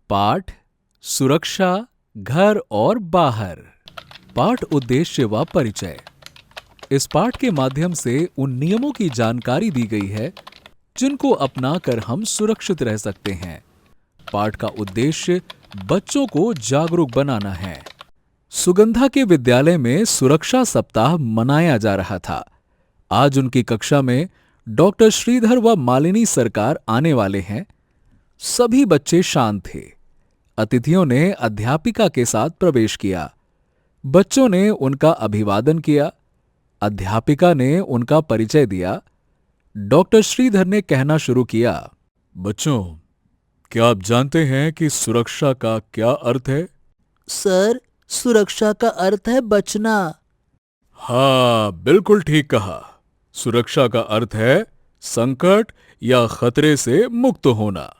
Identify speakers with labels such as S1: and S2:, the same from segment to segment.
S1: पाठ सुरक्षा घर और बाहर। पाठ उद्देश्य व परिचय। इस पाठ के माध्यम से उन नियमों की जानकारी दी गई है जिनको अपनाकर हम सुरक्षित रह सकते हैं। पाठ का उद्देश्य बच्चों को जागरूक बनाना है। सुगंधा के विद्यालय में सुरक्षा सप्ताह मनाया जा रहा था। आज उनकी कक्षा में डॉक्टर श्रीधर व मालिनी सरकार आने वाले हैं। सभी बच्चे शांत थे। अतिथियों ने अध्यापिका के साथ प्रवेश किया। बच्चों ने उनका अभिवादन किया। अध्यापिका ने उनका परिचय दिया। डॉक्टर श्रीधर ने कहना शुरू किया, बच्चों, क्या आप जानते हैं कि सुरक्षा का क्या अर्थ है?
S2: सर, सुरक्षा का अर्थ है बचना।
S1: हाँ, बिल्कुल ठीक कहा। सुरक्षा का अर्थ है संकट या खतरे से मुक्त होना।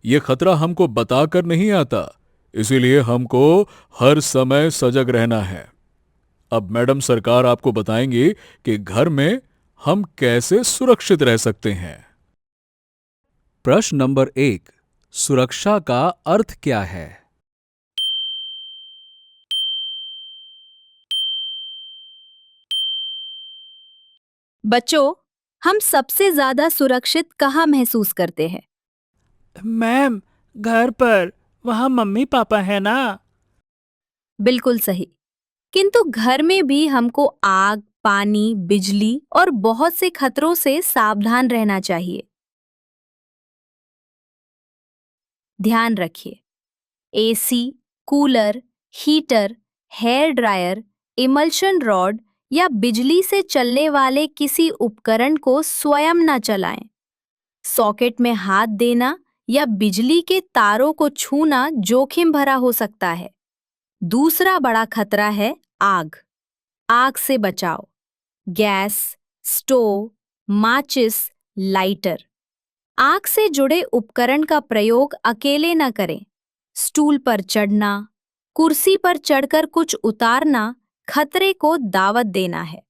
S1: यह खतरा हमको बताकर नहीं आता, इसीलिए हमको हर समय सजग रहना है। अब मैडम सरकार आपको बताएंगी कि घर में हम कैसे सुरक्षित रह सकते हैं। प्रश्न नंबर 1, सुरक्षा का अर्थ क्या है?
S3: बच्चों, हम सबसे ज्यादा सुरक्षित कहाँ महसूस करते हैं?
S2: मैम, घर पर। वहाँ मम्मी पापा है ना।
S3: बिल्कुल सही। किंतु घर में भी हमको आग, पानी, बिजली और बहुत से खतरों से सावधान रहना चाहिए। ध्यान रखिए, AC, cooler, heater, hair dryer, immersion rod या बिजली से चलने वाले किसी उपकरण को स्वयं न चलाएं। सॉकेट में हाथ देना या बिजली के तारों को छूना जोखिम भरा हो सकता है। दूसरा बड़ा खतरा है आग। आग से बचाओ। गैस, स्टोव, माचिस, लाइटर। आग से जुड़े उपकरण का प्रयोग अकेले न करें। स्टूल पर चढ़ना, कुर्सी पर चढ़कर कुछ उतारना खतरे को दावत देना है।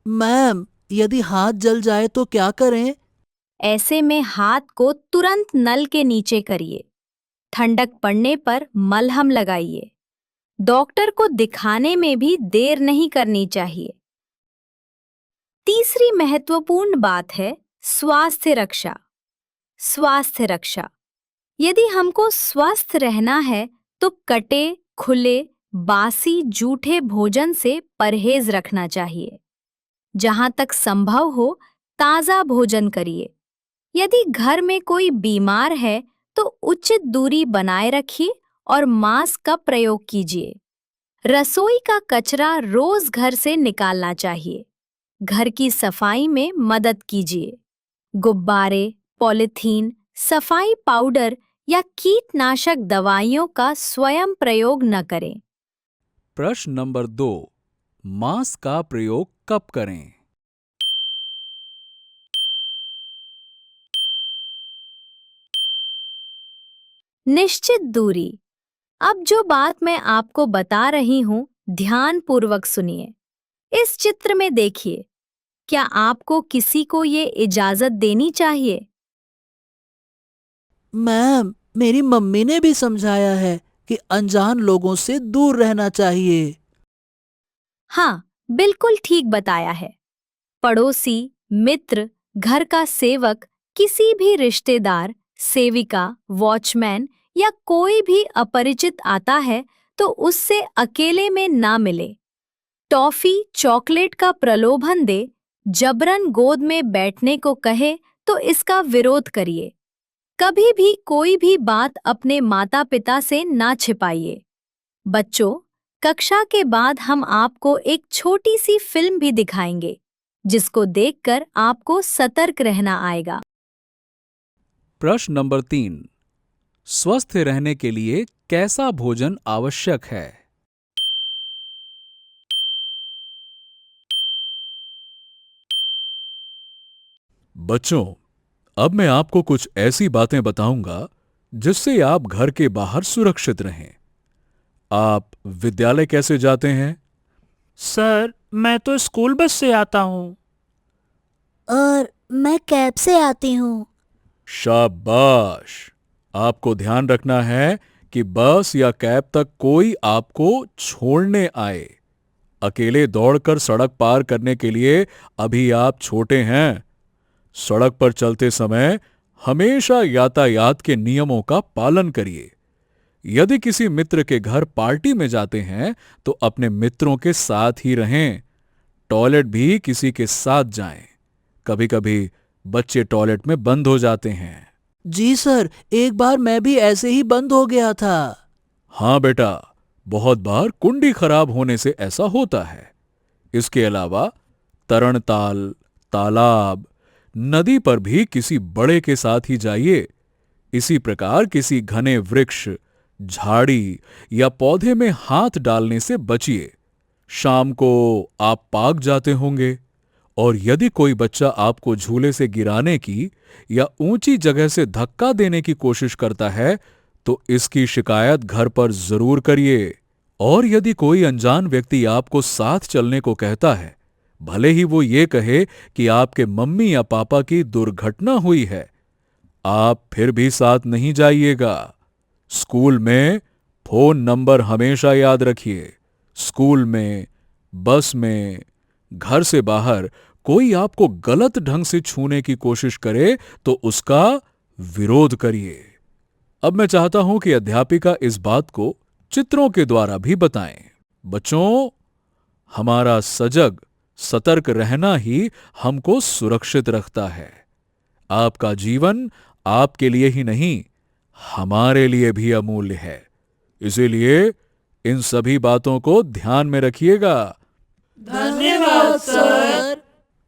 S2: मैम, यदि हाथ जल जाए तो क्या करें?
S3: ऐसे में हाथ को तुरंत नल के नीचे करिए। ठंडक पड़ने पर मलहम लगाइए। डॉक्टर को दिखाने में भी देर नहीं करनी चाहिए। तीसरी महत्वपूर्ण बात है स्वास्थ्य रक्षा। स्वास्थ्य रक्षा। यदि हमको स्वस्थ रहना है तो कटे, खुले, बासी, जूठे भोजन से परहेज रखना चाहिए। जहां तक संभव हो, ताजा भोजन करिए। यदि घर में कोई बीमार है तो उचित दूरी बनाए रखिए और मास्क का प्रयोग कीजिए। रसोई का कचरा रोज घर से निकालना चाहिए। घर की सफाई में मदद कीजिए। गुब्बारे, पॉलिथीन, सफाई पाउडर या कीटनाशक दवाइयों का स्वयं प्रयोग न करें।
S1: प्रश्न नंबर 2, मास्क का प्रयोग कब करें?
S3: निश्चित दूरी। अब जो बात मैं आपको बता रही हूं, ध्यान पूर्वक सुनिए। इस चित्र में देखिए, क्या आपको किसी को ये इजाजत देनी चाहिए?
S2: मैम, मेरी मम्मी ने भी समझाया है कि अनजान लोगों से दूर रहना चाहिए।
S3: हाँ, बिल्कुल ठीक बताया है। पड़ोसी, मित्र, घर का सेवक, किसी भी रिश्तेदार, सेविका, वॉचमैन या कोई भी अपरिचित आता है तो उससे अकेले में ना मिले। टॉफी, चॉकलेट का प्रलोभन दे, जबरन गोद में बैठने को कहे तो इसका विरोध करिए। कभी भी कोई भी बात अपने माता पिता से ना छिपाइए। बच्चों, कक्षा के बाद हम आपको एक छोटी सी फिल्म भी दिखाएंगे, जिसको देखकर आपको सतर्क रहना आएगा।
S1: प्रश्न नंबर 3, स्वस्थ रहने के लिए कैसा भोजन आवश्यक है? बच्चों, अब मैं आपको कुछ ऐसी बातें बताऊंगा जिससे आप घर के बाहर सुरक्षित रहें। आप विद्यालय कैसे जाते हैं?
S2: सर, मैं तो स्कूल बस से आता हूँ।
S4: और मैं कैब से आती हूँ।
S1: शाबाश! आपको ध्यान रखना है कि बस या कैब तक कोई आपको छोड़ने आए। अकेले दौड़कर सड़क पार करने के लिए अभी आप छोटे हैं। सड़क पर चलते समय हमेशा यातायात के नियमों का पालन करिए। यदि किसी मित्र के घर पार्टी में जाते हैं तो अपने मित्रों के साथ ही रहें। टॉयलेट भी किसी के साथ जाएं। कभी-कभी बच्चे टॉयलेट में बंद हो जाते हैं।
S2: जी सर, एक बार मैं भी ऐसे ही बंद हो गया था।
S1: हाँ बेटा, बहुत बार कुंडी खराब होने से ऐसा होता है। इसके अलावा तरणताल, तालाब, नदी पर भी किसी बड़े के साथ ही जाइए। इसी प्रकार किसी घने वृक्ष, झाड़ी या पौधे में हाथ डालने से बचिए। शाम को आप पार्क जाते होंगे और यदि कोई बच्चा आपको झूले से गिराने की या ऊंची जगह से धक्का देने की कोशिश करता है तो इसकी शिकायत घर पर जरूर करिए। और यदि कोई अनजान व्यक्ति आपको साथ चलने को कहता है, भले ही वो ये कहे कि आपके मम्मी या पापा की दुर्घटना हुई है, आप फिर भी साथ नहीं जाइएगा। स्कूल में फोन नंबर हमेशा याद रखिए। स्कूल में, बस में, घर से बाहर कोई आपको गलत ढंग से छूने की कोशिश करे तो उसका विरोध करिए। अब मैं चाहता हूं कि अध्यापिका इस बात को चित्रों के द्वारा भी बताएं। बच्चों, हमारा सजग, सतर्क रहना ही हमको सुरक्षित रखता है। आपका जीवन आपके लिए ही नहीं, हमारे लिए भी अमूल्य है। इसीलिए इन सभी बातों को ध्यान में रखिएगा।
S2: धन्यवाद सर।